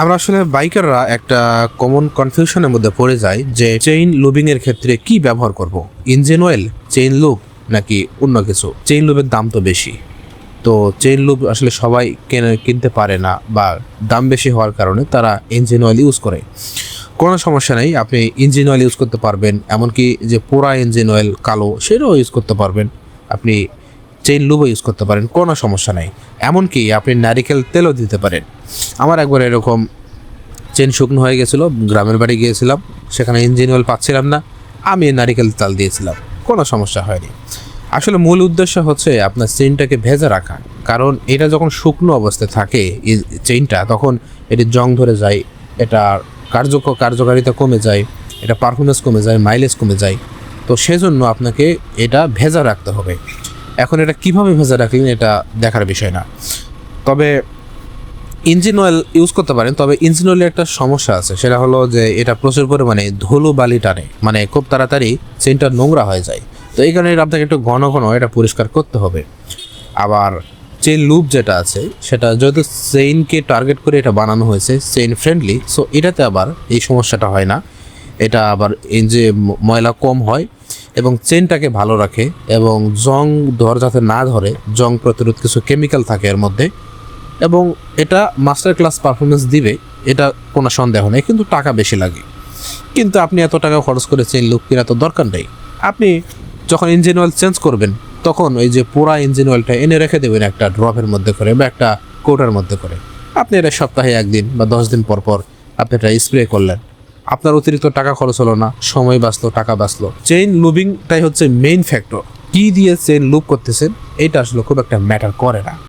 আমরা আসলে বাইকাররা একটা কমন কনফিউশনের মধ্যে পড়ে যাই যে চেইন লুবিং এর ক্ষেত্রে কি ব্যবহার করব, ইঞ্জিন অয়েল, চেইন লুব নাকি অন্য কিছু। চেইন লুবের দাম তো বেশি, তো চেইন লুব আসলে সবাই কিনতে পারে না বা দাম বেশি হওয়ার কারণে তারা ইঞ্জিন অয়েল ইউজ করে। কোনো সমস্যা নেই, আপনি ইঞ্জিন অয়েল ইউজ করতে পারবেন, এমনকি যে পোড়া ইঞ্জিন অয়েল কালো সেটাও ইউজ করতে পারবেন, আপনি চেইন লুবও ইউজ করতে পারেন, কোনো সমস্যা নেই। এমনকি আপনি নারিকেল তেলও দিতে পারেন। আমার একবার এরকম চেন শুকনো হয়ে গেছিলো, গ্রামের বাড়ি গিয়েছিলাম, সেখানে ইঞ্জিন অয়েল পাচ্ছিলাম না, আমি নারিকেল তেল দিয়েছিলাম, কোনো সমস্যা হয়নি। আসলে মূল উদ্দেশ্য হচ্ছে আপনার চেইনটাকে ভেজে রাখা, কারণ এটা যখন শুকনো অবস্থায় থাকে চেইনটা, তখন এটি জং ধরে যায়, এটা কার্যকারিতা কমে যায়, এটা পারফরমেন্স কমে যায়, মাইলেজ কমে যায়। তো সেজন্য আপনাকে এটা ভেজা রাখতে হবে। এখন এটা কিভাবে ভেজা রাখলেন এটা দেখার বিষয় না, তবে ইঞ্জিন অয়েল ইউজ করতে পারেন। তবে ইঞ্জিন অয়েলের একটা সমস্যা আছে, সেটা হলো যে এটা প্রচুর পরিমাণে ধুলো বালি টানে, মানে খুব তাড়াতাড়ি চেইনটা নোংরা হয়ে যায়। তো এই কারণে আপনাকে একটু ঘন ঘন এটা পরিষ্কার করতে হবে। আবার চেইন লুপ যেটা আছে, সেটা যেহেতু চেইনকে টার্গেট করে এটা বানানো হয়েছে, চেইন ফ্রেন্ডলি, সো এটাতে আবার এই সমস্যাটা হয় না। এটা আবার ইঞ্জিন ময়লা কম হয় এবং চেইনটাকে ভালো রাখে, এবং জং যাতে না ধরে, জং প্রতিরোধ কিছু কেমিক্যাল থাকে এর মধ্যে, এবং এটা মাস্টার ক্লাস পারফরমেন্স দিবে, এটা কোনো সন্দেহ নেই। কিন্তু টাকা বেশি লাগে, কিন্তু আপনি এত টাকা খরচ করে চেইন লুপ কেনা তো দরকার নেই। আপনি যখন ইঞ্জিন অয়েল চেঞ্জ করবেন, তখন ওই যে পুরা ইঞ্জিন অয়েলটা এনে রেখে দেবেন একটা ড্রপের মধ্যে করে বা একটা কৌটার মধ্যে করে। আপনি এটা সপ্তাহে 1 দিন বা 10 দিন পর পর আপনি এটা স্প্রে করলেন, আপনার অতিরিক্ত টাকা খরচ হলো না, সময় বাঁচলো, টাকা বাঁচলো। চেইন লুবিংটাই হচ্ছে মেইন ফ্যাক্টর। কি দিয়ে চেইন লুপ করতেছেন এটা আসলে খুব একটা ম্যাটার করে না।